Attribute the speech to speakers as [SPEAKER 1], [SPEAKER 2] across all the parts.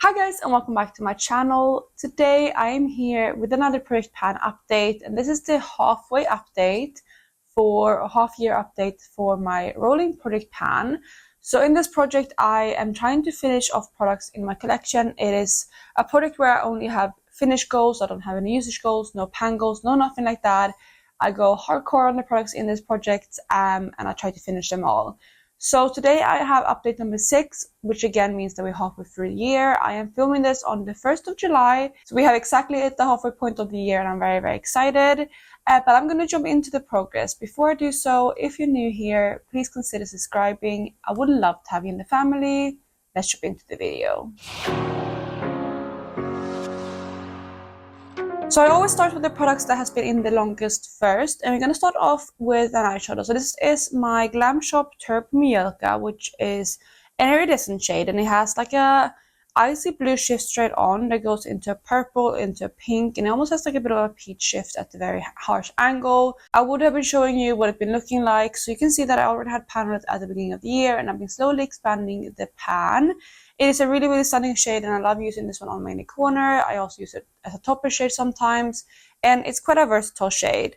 [SPEAKER 1] Hi guys, and welcome back to my channel. Today I am here with another project pan update, and this is the halfway update for a half-year update for my rolling project pan. So in this project I am trying to finish off products in my collection. It is a project where I only have finish goals. I don't have any usage goals, no pan goals, no nothing like that. I go hardcore on the products in this project and I try to finish them all. So today I have update number 6, which again means that we're halfway through the year. I am filming this on the 1st of July, so we have exactly at the halfway point of the year, and I'm very excited. But I'm going to jump into the progress. Before I do so, if you're new here, please consider subscribing. I would love to have you in the family. Let's jump into the video. So I always start with the products that has been in the longest first, and we're going to start off with an eyeshadow. So this is my Glam Shop Turp Mielka, which is an iridescent shade, and it has like a icy blue shift straight on that goes into purple, into pink, and it almost has like a bit of a peach shift at the very harsh angle. I would have been showing you what it's been looking like, so you can see that I already had pan on it at the beginning of the year, and I've been slowly expanding the pan. It is a really stunning shade, and I love using this one on my inner corner. I also use it as a topper shade sometimes, and it's quite a versatile shade.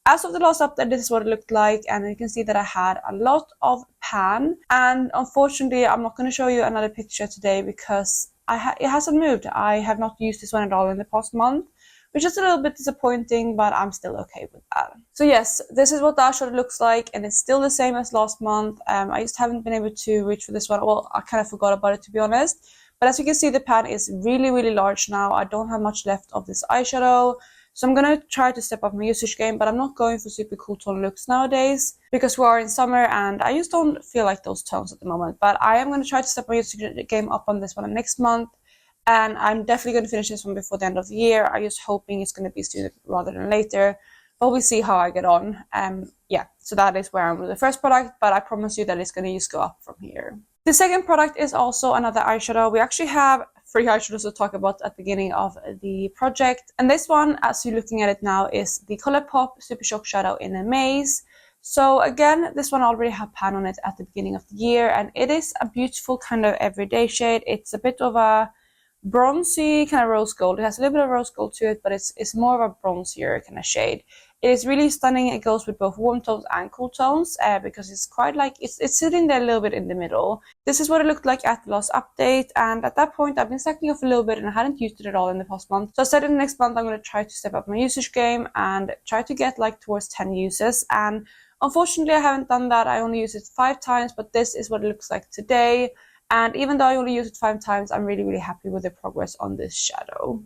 [SPEAKER 1] As of the last update, this is what it looked like, and you can see that I had a lot of pan, and unfortunately I'm not going to show you another picture today because it hasn't moved. I have not used this one at all in the past month, which is a little bit disappointing, but I'm still okay with that. So yes, this is what the eyeshadow looks like, and it's still the same as last month. I just haven't been able to reach for this one. Well, I kind of forgot about it, to be honest. But as you can see, the pan is really large now. I don't have much left of this eyeshadow. So I'm going to try to step up my usage game, but I'm not going for super cool tone looks nowadays because we are in summer and I just don't feel like those tones at the moment. But I am going to try to step my usage game up on this one next month. And I'm definitely going to finish this one before the end of the year. I'm just hoping it's going to be sooner rather than later. But we'll see how I get on. Yeah, so that is where I'm with the first product. But I promise you that it's going to just go up from here. The second product is also another eyeshadow. We actually have 3 eyeshadows to talk about at the beginning of the project. And this one, as you're looking at it now, is the Colourpop Super Shock Shadow in a Maze. So again, this one already had pan on it at the beginning of the year. And it is a beautiful kind of everyday shade. It's a bit of a bronzy kind of rose gold. It has a little bit of rose gold to it, but it's more of a bronzier kind of shade. It is really stunning. It goes with both warm tones and cool tones because it's quite like it's sitting there a little bit in the middle. This is what it looked like at the last update, and at that point I've been stacking off a little bit and I hadn't used it at all in the past month. So I said in the next month I'm going to try to step up my usage game and try to get like towards 10 uses, and unfortunately I haven't done that. I only used it 5 times, but this is what it looks like today. And even though I only used it 5 times, I'm really happy with the progress on this shadow.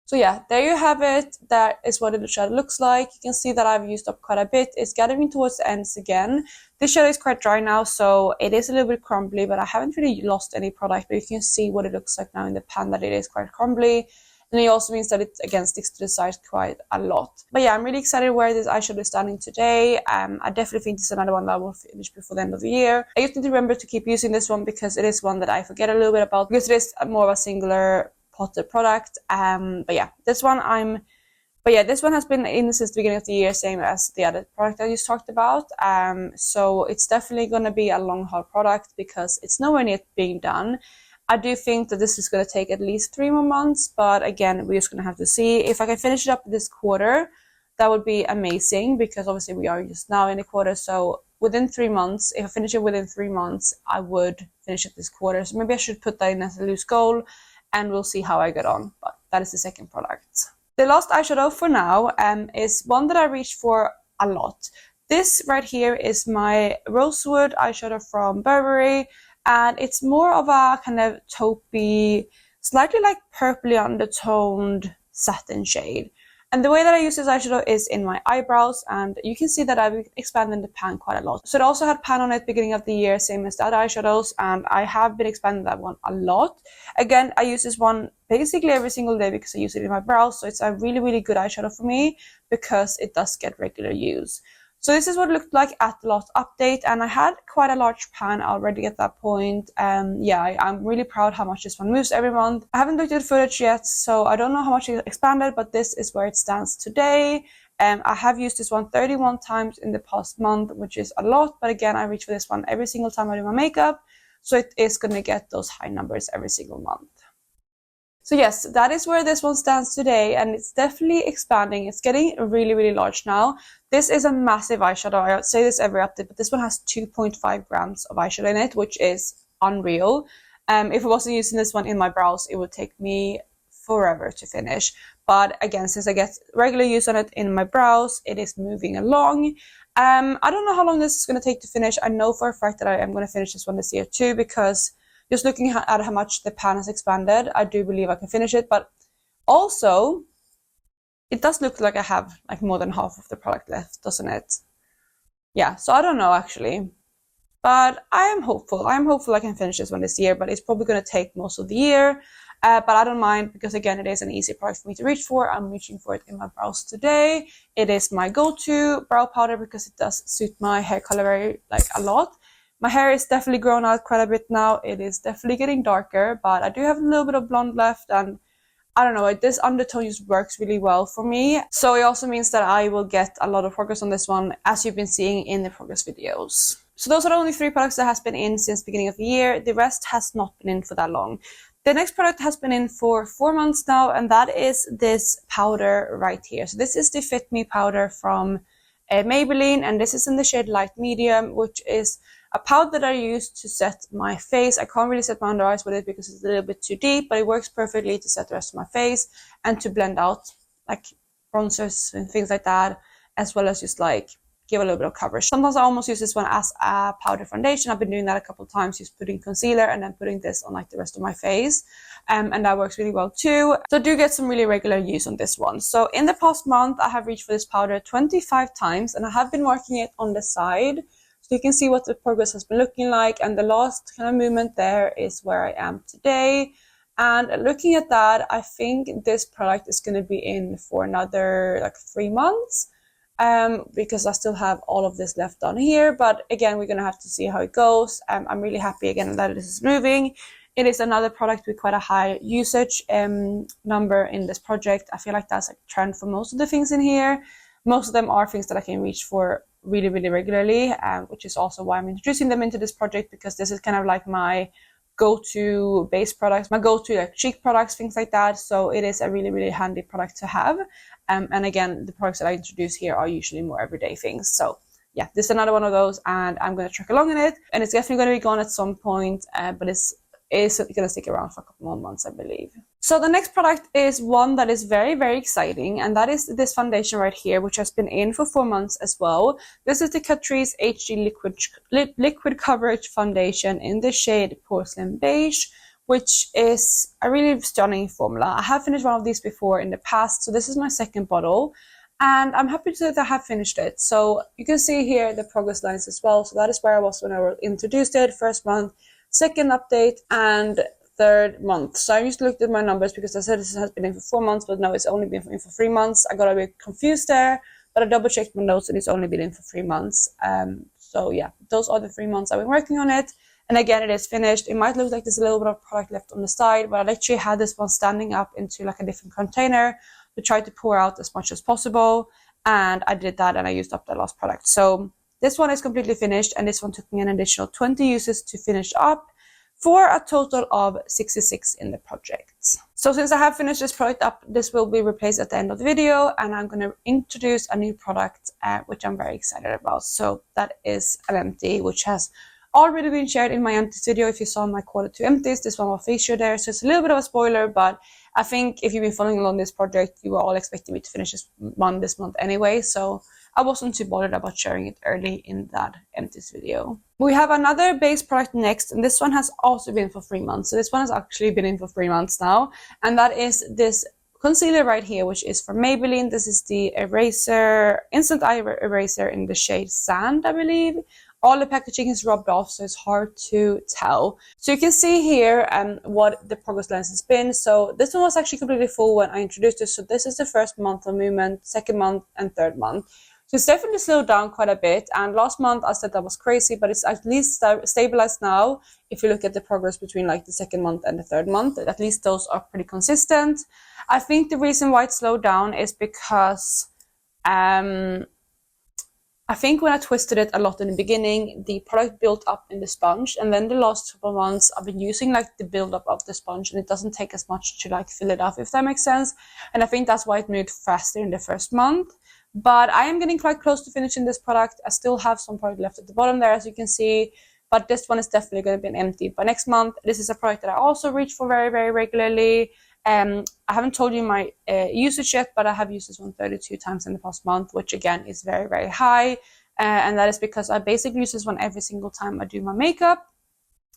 [SPEAKER 1] So yeah, there you have it. That is what the shadow looks like. You can see that I've used up quite a bit. It's gathering towards the ends again. This shadow is quite dry now, so it is a little bit crumbly, but I haven't really lost any product. But you can see what it looks like now in the pan, that it is quite crumbly. And it also means that it again sticks to the side quite a lot. But yeah, I'm really excited where this eyeshadow is standing today. I definitely think this is another one that I will finish before the end of the year. I just need to remember to keep using this one because it is one that I forget a little bit about because it is more of a singular potted product. But yeah, this one has been in since the beginning of the year, same as the other product I just talked about. So it's definitely going to be a long haul product because it's nowhere near being done. I do think that this is going to take at least 3 more months, but again, we're just going to have to see. If I can finish it up this quarter, that would be amazing because obviously we are just now in a quarter. So within 3 months, if I finish it within 3 months, I would finish it this quarter. So maybe I should put that in as a loose goal and we'll see how I get on. But that is the second product. The last eyeshadow for now is one that I reached for a lot. This right here is my Rosewood eyeshadow from Burberry. And it's more of a kind of taupey, slightly like purpley undertoned satin shade. And the way that I use this eyeshadow is in my eyebrows, and you can see that I've expanded the pan quite a lot. So it also had pan on it beginning of the year, same as the other eyeshadows, and I have been expanding that one a lot. Again, I use this one basically every single day because I use it in my brows, so it's a really good eyeshadow for me because it does get regular use. So this is what it looked like at the last update, and I had quite a large pan already at that point. Yeah, I'm really proud how much this one moves every month. I haven't looked at the footage yet, so I don't know how much it expanded, but this is where it stands today. I have used this one 31 times in the past month, which is a lot, but again, I reach for this one every single time I do my makeup. so it is going to get those high numbers every single month. So yes, that is where this one stands today, and it's definitely expanding. It's getting really, really large now. This is a massive eyeshadow. I say this every update, but this one has 2.5 grams of eyeshadow in it, which is unreal. If I wasn't using this one in my brows, it would take me forever to finish. But again, since I get regular use on it in my brows, it is moving along. I don't know how long this is going to take to finish. I know for a fact that I am going to finish this one this year too, because just looking at how much the pan has expanded, I do believe I can finish it. But also, it does look like I have like more than half of the product left, doesn't it? Yeah, so I don't know actually. But I am hopeful. I am hopeful I can finish this one this year, but it's probably going to take most of the year. But I don't mind, because again, it is an easy product for me to reach for. I'm reaching for it in my brows today. It is my go-to brow powder because it does suit my hair color very, like, a lot. My hair is definitely grown out quite a bit now. It is definitely getting darker, but I do have a little bit of blonde left, and I don't know, this undertone just works really well for me. So it also means that I will get a lot of progress on this one, as you've been seeing in the progress videos. So those are the only 3 products that has been in since the beginning of the year. The rest has not been in for that long. The next product has been in for 4 months now, and that is this powder right here. So this is the Fit Me powder from Maybelline, and this is in the shade Light Medium, which is a powder that I use to set my face. I can't really set my under eyes with it because it's a little bit too deep, but it works perfectly to set the rest of my face and to blend out like bronzers and things like that, as well as just like give a little bit of coverage. Sometimes I almost use this one as a powder foundation. I've been doing that a couple of times, just putting concealer and then putting this on like the rest of my face. And that works really well too. So do get some really regular use on this one. So in the past month, I have reached for this powder 25 times, and I have been working it on the side. So you can see what the progress has been looking like. And the last kind of movement there is where I am today. And looking at that, I think this product is going to be in for another like 3 months. Because I still have all of this left on here, but again, we're gonna have to see how it goes. I'm really happy again that this is moving. It is another product with quite a high usage number in this project. I feel like that's a trend for most of the things in here. Most of them are things that I can reach for really, really regularly, which is also why I'm introducing them into this project, because this is kind of like my go-to base products, my go-to like cheek products, things like that. So it is a really, really handy product to have. And again, the products that I introduce here are usually more everyday things. So yeah, this is another one of those, and I'm going to truck along in it. And it's definitely going to be gone at some point, but it's going to stick around for a couple more months, I believe. So the next product is one that is very, very exciting, and that is this foundation right here, which has been in for 4 months as well. This is the Catrice HD Liquid Coverage Foundation in the shade Porcelain Beige, which is a really stunning formula. I have finished one of these before in the past, so this is my second bottle, and I'm happy to say that I have finished it. So you can see here the progress lines as well. So that is where I was when I introduced it, first month, second update, and third month. So I just looked at my numbers because I said this has been in for 4 months, but no, it's only been in for 3 months. I got a bit confused there, but I double checked my notes and it's only been in for 3 months. So yeah, those are the 3 months I've been working on it. And again, it is finished. It might look like there's a little bit of product left on the side, but I literally had this one standing up into like a different container to try to pour out as much as possible. And I did that and I used up the last product. So this one is completely finished, and this one took me an additional 20 uses to finish up, for a total of 66 in the project. So since I have finished this product up, this will be replaced at the end of the video, and I'm going to introduce a new product, which I'm very excited about. So that is an empty, which has already been shared in my empties video. If you saw my quarter to empties, this one will feature there. So it's a little bit of a spoiler, but I think if you've been following along this project, you were all expecting me to finish this month anyway. So I wasn't too bothered about sharing it early in that empties video. We have another base product next, and this one has also been for 3 months. So this one has actually been in for 3 months now, and that is this concealer right here, which is from Maybelline. This is the eraser, instant eye eraser in the shade Sand, I believe. All the packaging is rubbed off, so it's hard to tell. So you can see here what the progress lens has been. So this one was actually completely full when I introduced it. So this is the first month of movement, second month, and third month. So it's definitely slowed down quite a bit. And last month I said that was crazy, but it's at least stabilized now. If you look at the progress between like the second month and the third month, at least those are pretty consistent. I think the reason why it slowed down is because I I think when I twisted it a lot in the beginning, the product built up in the sponge, and then the last couple of months I've been using like the buildup of the sponge, and it doesn't take as much to like fill it up, if that makes sense. And I think that's why it moved faster in the first month. But I am getting quite close to finishing this product. I still have some product left at the bottom there, as you can see, but this one is definitely going to be an empty by next month. This is a product that I also reach for very, very regularly. I haven't told you my usage yet, but I have used this one 32 times in the past month, which again is very, very high. And that is because I basically use this one every single time I do my makeup,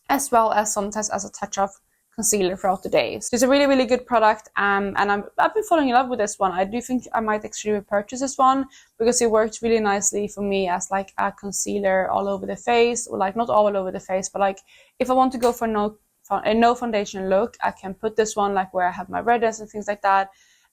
[SPEAKER 1] as well as sometimes as a touch of concealer throughout the day. So it's a really, really good product, and I've been falling in love with this one. I do think I might actually repurchase this one because it works really nicely for me as like a concealer all over the face, or like not all over the face, but like if I want to go for a no foundation look, I can put this one like where I have my redness and things like that,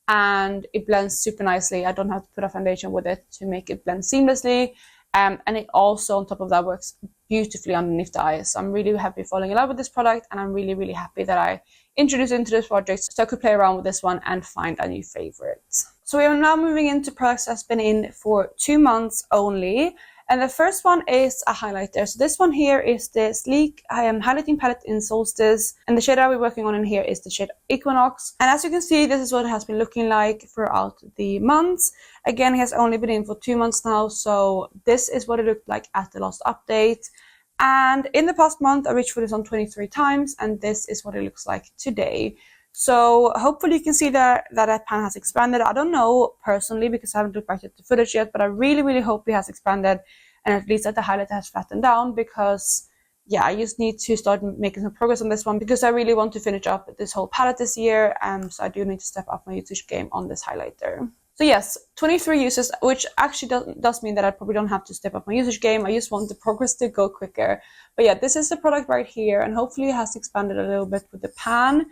[SPEAKER 1] and it blends super nicely. I don't have to put a foundation with it to make it blend seamlessly. And it also, on top of that, works beautifully underneath the eyes. So I'm really happy falling in love with this product, and I'm really, really happy that I introduced it into this project so I could play around with this one and find a new favorite. So we are now moving into products that's been in for 2 months only. And the first one is a highlighter. So this one here is the Sleek highlighting palette in Solstice. And the shade I'll be working on in here is the shade Equinox. And as you can see, this is what it has been looking like throughout the months. Again, it has only been in for 2 months now. So this is what it looked like at the last update. And in the past month, I reached for this on 23 times. And this is what it looks like today. So hopefully you can see that pan has expanded. I don't know personally because I haven't looked back at the footage yet, but I really, really hope it has expanded, and at least that the highlighter has flattened down, because yeah, I just need to start making some progress on this one because I really want to finish up this whole palette this year. So I do need to step up my usage game on this highlighter. So yes, 23 uses, which actually does mean that I probably don't have to step up my usage game. I just want the progress to go quicker. But yeah, this is the product right here, and hopefully it has expanded a little bit with the pan.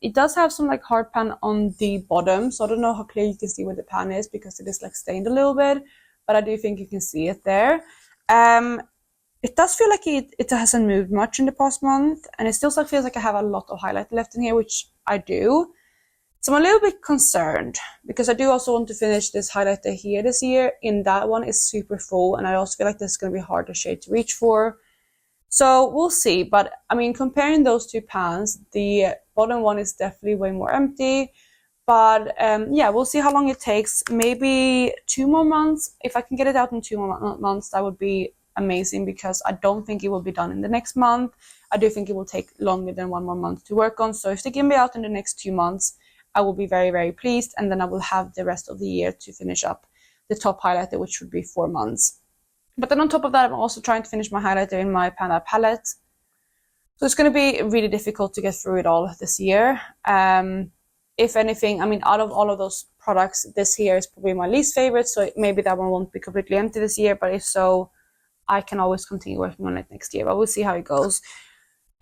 [SPEAKER 1] It does have some like hard pan on the bottom, so I don't know how clear you can see where the pan is because it is like stained a little bit, but I do think you can see it there. It does feel like it hasn't moved much in the past month, and it still feels like I have a lot of highlight left in here, which I do. So I'm a little bit concerned because I do also want to finish this highlighter here this year. In that one is super full, and I also feel like this is going to be a harder shade to reach for. So we'll see, but I mean, comparing those two pans, the bottom one is definitely way more empty. But yeah, we'll see how long it takes. Maybe 2 more months. If I can get it out in 2 more months, that would be amazing, because I don't think it will be done in the next month. I do think it will take longer than 1 more month to work on. So if they get me out in the next 2 months, I will be very, very pleased. And then I will have the rest of the year to finish up the top highlighter, which would be 4 months. But then on top of that, I'm also trying to finish my highlighter in my Panda palette. So it's going to be really difficult to get through it all this year. If anything, I mean, out of all of those products, this here is probably my least favorite. So maybe that one won't be completely empty this year. But if so, I can always continue working on it next year. But we'll see how it goes.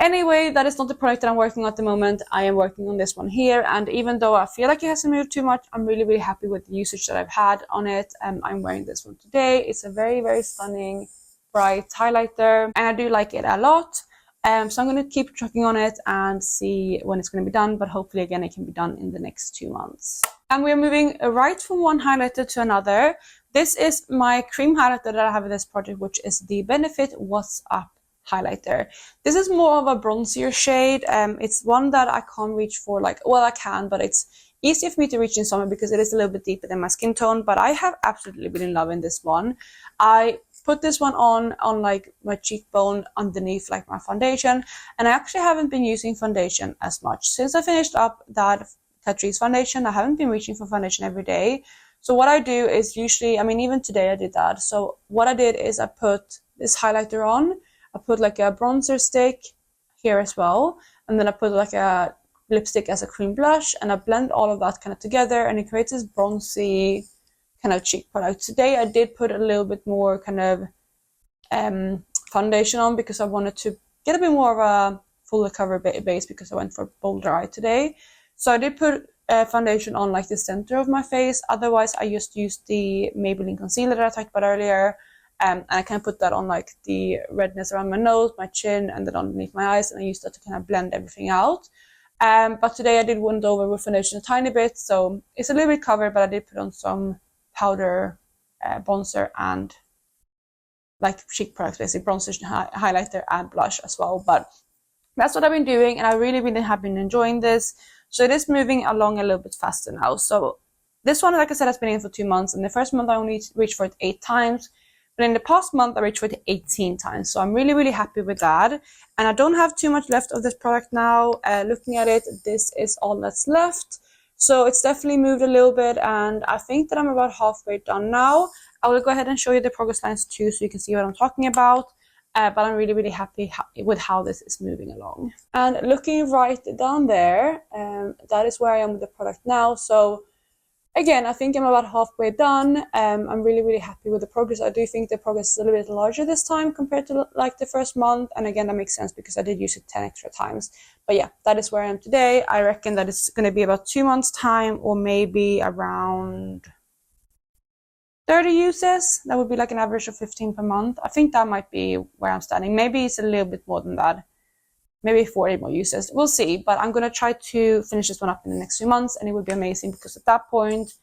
[SPEAKER 1] Anyway, that is not the product that I'm working on at the moment. I am working on this one here. And even though I feel like it hasn't moved too much, I'm really, really happy with the usage that I've had on it. I'm wearing this one today. It's a very, very stunning, bright highlighter. And I do like it a lot. So I'm going to keep trucking on it and see when it's going to be done. But hopefully, again, it can be done in the next 2 months. And we're moving right from one highlighter to another. This is my cream highlighter that I have in this project, which is the Benefit What's Up highlighter. This is more of a bronzier shade. It's one that I can't reach for, like, well, I can, but it's easier for me to reach in summer because it is a little bit deeper than my skin tone. But I have absolutely been in love in this one. I put this one on like my cheekbone underneath like my foundation, and I actually haven't been using foundation as much since I finished up that Catrice foundation. I haven't been reaching for foundation every day. So what I do is usually, I mean, even today I did that. So what I did is I put this highlighter on. I put like a bronzer stick here as well, and then I put like a lipstick as a cream blush, and I blend all of that kind of together, and it creates this bronzy kind of cheek product. Today I did put a little bit more kind of foundation on because I wanted to get a bit more of a fuller cover base because I went for bolder eye today. So I did put foundation on like the center of my face. Otherwise, I just used the Maybelline concealer that I talked about earlier. And I can put that on like the redness around my nose, my chin, and then underneath my eyes. And I use that to kind of blend everything out. But today I did went over with foundation a tiny bit. So it's a little bit covered, but I did put on some powder bronzer and like cheek products, basically bronzer, highlighter, and blush as well. But that's what I've been doing, and I really have been enjoying this. So it is moving along a little bit faster now. So this one, like I said, has been in for 2 months. In the first month, I only reached for it 8 times. But in the past month, I reached for it 18 times. So I'm really happy with that. And I don't have too much left of this product now. Looking at it, this is all that's left. So it's definitely moved a little bit, and I think that I'm about halfway done now. I will go ahead and show you the progress lines too, so you can see what I'm talking about. But I'm really happy with how this is moving along. And looking right down there, that is where I am with the product now. So again, I think I'm about halfway done. I'm really happy with the progress. I do think the progress is a little bit larger this time compared to like the first month. And again, that makes sense because I did use it 10 extra times. But yeah, that is where I am today. I reckon that it's going to be about 2 months time, or maybe around 30 uses. That would be like an average of 15 per month. I think that might be where I'm standing. Maybe it's a little bit more than that. Maybe 40 more uses. We'll see. But I'm going to try to finish this one up in the next few months, and it would be amazing because at that point,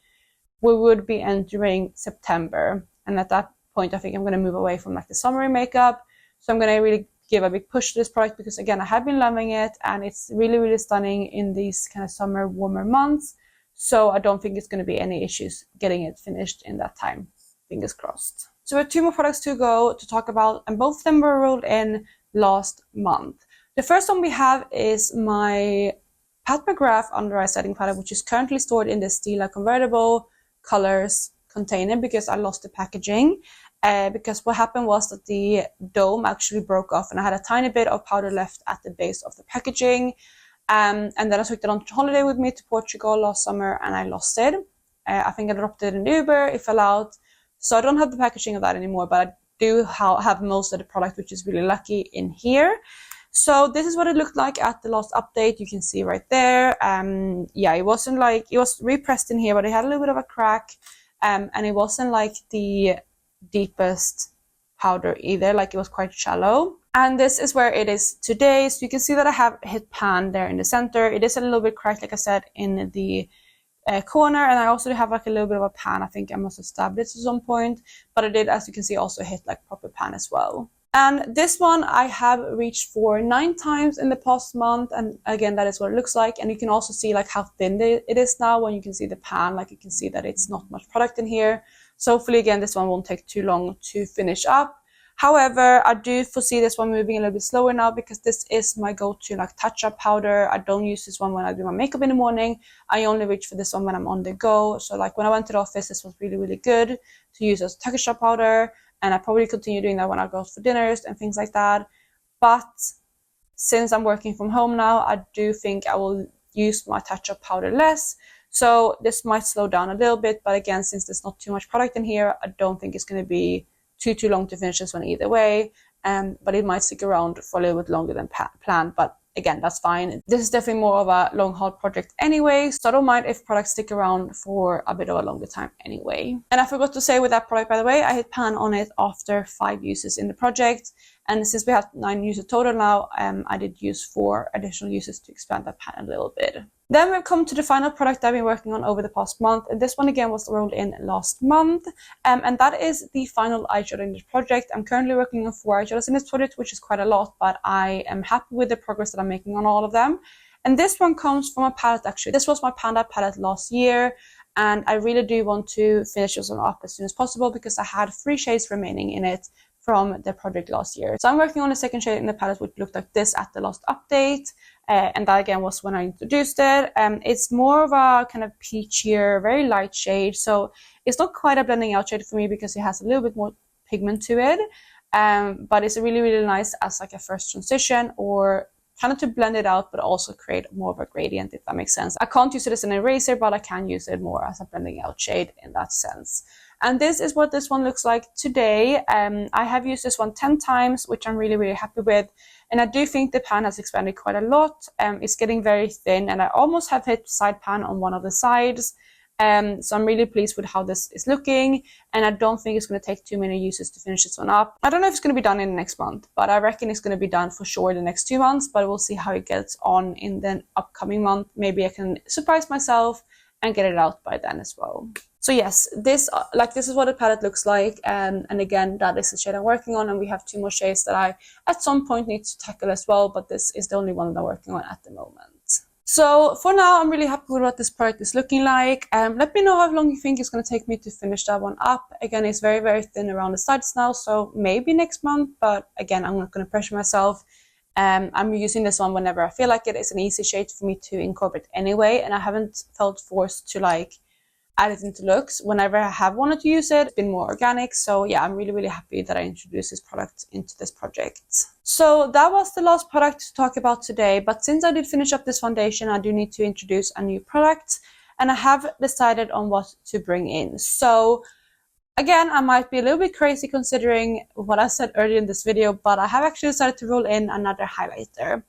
[SPEAKER 1] we would be entering September. And at that point, I think I'm going to move away from like the summery makeup. So I'm going to really give a big push to this product because, again, I have been loving it, and it's really stunning in these kind of summer, warmer months. So I don't think it's going to be any issues getting it finished in that time. Fingers crossed. So we have 2 more products to go to talk about, and both of them were rolled in last month. The first one we have is my Pat McGrath Under Eye Setting Powder, which is currently stored in the Stila Convertible Colors container because I lost the packaging. Because what happened was that the dome actually broke off, and I had a tiny bit of powder left at the base of the packaging. And then I took it on holiday with me to Portugal last summer, and I lost it. I think I dropped it in Uber, it fell out. So I don't have the packaging of that anymore, but I do have most of the product, which is really lucky, in here. So this is what it looked like at the last update. You can see right there. Yeah, it wasn't like, it was repressed in here, but it had a little bit of a crack. And it wasn't like the deepest powder either, like it was quite shallow. And this is where it is today. So you can see that I have hit pan there in the center. It is a little bit cracked, like I said, in the corner, and I also have like a little bit of a pan. I think I must have stabbed it at some point, but I did, as you can see, also hit like proper pan as well. And this one I have reached for 9 times in the past month, and again, that is what it looks like. And you can also see like how thin it is now when you can see the pan. Like you can see that it's not much product in here. So hopefully, again, this one won't take too long to finish up. However, I do foresee this one moving a little bit slower now because this is my go-to like touch-up powder. I don't use this one when I do my makeup in the morning. I only reach for this one when I'm on the go. So like when I went to the office, this was really good to use as touch-up powder. And I probably continue doing that when I go out for dinners and things like that. But since I'm working from home now, I do think I will use my touch-up powder less. So this might slow down a little bit. But again, since there's not too much product in here, I don't think it's going to be too long to finish this one either way. But it might stick around for a little bit longer than planned. But again, that's fine. This is definitely more of a long haul project anyway, so I don't mind if products stick around for a bit of a longer time anyway. And I forgot to say with that product, by the way, I hit pan on it after 5 uses in the project. And since we have 9 uses total now, I did use 4 additional uses to expand that pan a little bit. Then we've come to the final product I've been working on over the past month. And this one again was rolled in last month. And that is the final eyeshadow in this project. I'm currently working on 4 eyeshadows in this project, which is quite a lot, but I am happy with the progress that I'm making on all of them. And this one comes from a palette actually. This was my Panda palette last year. And I really do want to finish this one up as soon as possible because I had 3 shades remaining in it from the project last year. So I'm working on the second shade in the palette, which looked like this at the last update. And that again was when I introduced it. It's more of a kind of peachier, very light shade. So it's not quite a blending out shade for me because it has a little bit more pigment to it. But it's really nice as like a first transition or kind of to blend it out, but also create more of a gradient, if that makes sense. I can't use it as an eraser, but I can use it more as a blending out shade in that sense. And this is what this one looks like today. I have used this one 10 times, which I'm really happy with. And I do think the pan has expanded quite a lot. It's getting very thin, and I almost have hit side pan on one of the sides. So I'm really pleased with how this is looking, and I don't think it's going to take too many uses to finish this one up. I don't know if it's going to be done in the next month, but I reckon it's going to be done for sure in the next 2 months, but we'll see how it gets on in the upcoming month. Maybe I can surprise myself and get it out by then as well. So yes, this is what the palette looks like, and again, that is the shade I'm working on, and we have 2 more shades that I at some point need to tackle as well, but this is the only one that I'm working on at the moment. So for now, I'm really happy with what this product is looking like. Let me know how long you think it's going to take me to finish that one up. Again, it's very, very thin around the sides now, so maybe next month, but again, I'm not going to pressure myself. I'm using this one whenever I feel like it. It's an easy shade for me to incorporate anyway, and I haven't felt forced to like add it into looks. Whenever I have wanted to use it, it's been more organic. So yeah, I'm really, really happy that I introduced this product into this project. So that was the last product to talk about today. But since I did finish up this foundation, I do need to introduce a new product, and I have decided on what to bring in. So again, I might be a little bit crazy considering what I said earlier in this video, but I have actually decided to roll in another highlighter.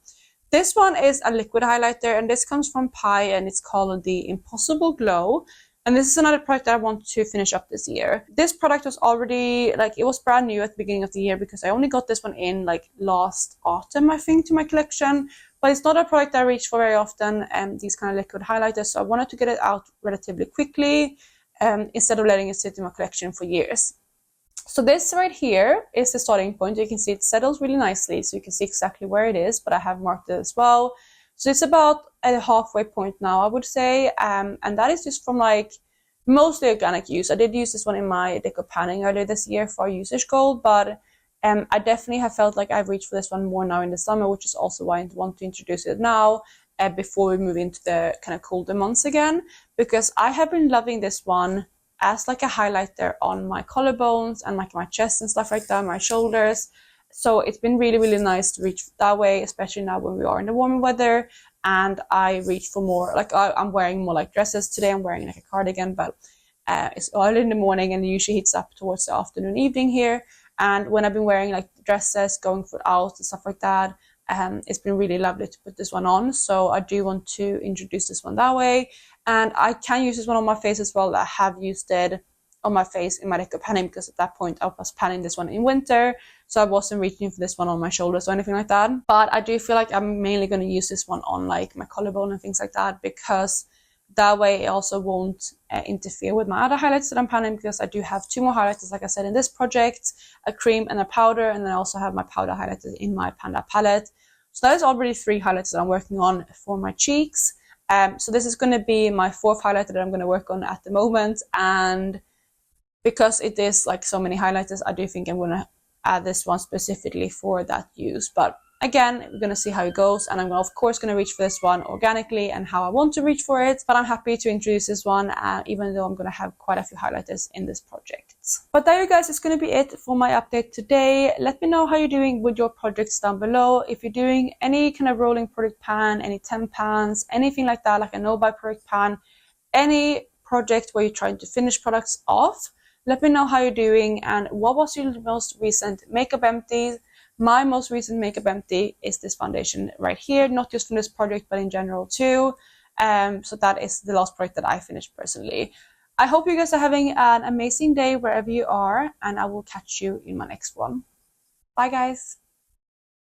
[SPEAKER 1] This one is a liquid highlighter, and this comes from Pi, and it's called the Impossible Glow. And this is another product that I want to finish up this year. This product was already, like, it was brand new at the beginning of the year because I only got this one in, like, last autumn, I think, to my collection. But it's not a product I reach for very often, these kind of liquid highlighters. So I wanted to get it out relatively quickly instead of letting it sit in my collection for years. So this right here is the starting point. You can see it settles really nicely, so you can see exactly where it is, but I have marked it as well. So it's about at a halfway point now, I would say, and that is just from like mostly organic use. I did use this one in my deco panning earlier this year for usage goal, but I definitely have felt like I've reached for this one more now in the summer, which is also why I want to introduce it now before we move into the kind of colder months again, because I have been loving this one as like a highlighter on my collarbones and like my chest and stuff like that, my shoulders. So it's been really, really nice to reach that way, especially now when we are in the warmer weather. And I reach for more, like I'm wearing more like dresses today. I'm wearing like a cardigan, but it's early in the morning and it usually heats up towards the afternoon, evening here. And when I've been wearing like dresses, going for out and stuff like that, it's been really lovely to put this one on. So I do want to introduce this one that way. And I can use this one on my face as well. I have used it on my face in my deco panning because at that point I was panning this one in winter, so I wasn't reaching for this one on my shoulders or anything like that. But I do feel like I'm mainly going to use this one on like my collarbone and things like that, because that way it also won't interfere with my other highlights that I'm panning, because I do have 2 more highlighters, like I said, in this project, a cream and a powder, and then I also have my powder highlighter in my Panda palette. So that is already 3 highlighters that I'm working on for my cheeks. So this is going to be my 4th highlighter that I'm going to work on at the moment, and because it is like so many highlighters, I do think I'm going to add this one specifically for that use. But again, we're going to see how it goes, and I'm of course going to reach for this one organically and how I want to reach for it. But I'm happy to introduce this one, even though I'm going to have quite a few highlighters in this project. But there you guys, it's going to be it for my update today. Let me know how you're doing with your projects down below. If you're doing any kind of rolling product pan, any temp pans, anything like that, like a no-buy product pan, any project where you're trying to finish products off, let me know how you're doing and what was your most recent makeup empty. My most recent makeup empty is this foundation right here, not just from this project, but in general too. So that is the last project that I finished personally. I hope you guys are having an amazing day wherever you are, and I will catch you in my next one. Bye guys.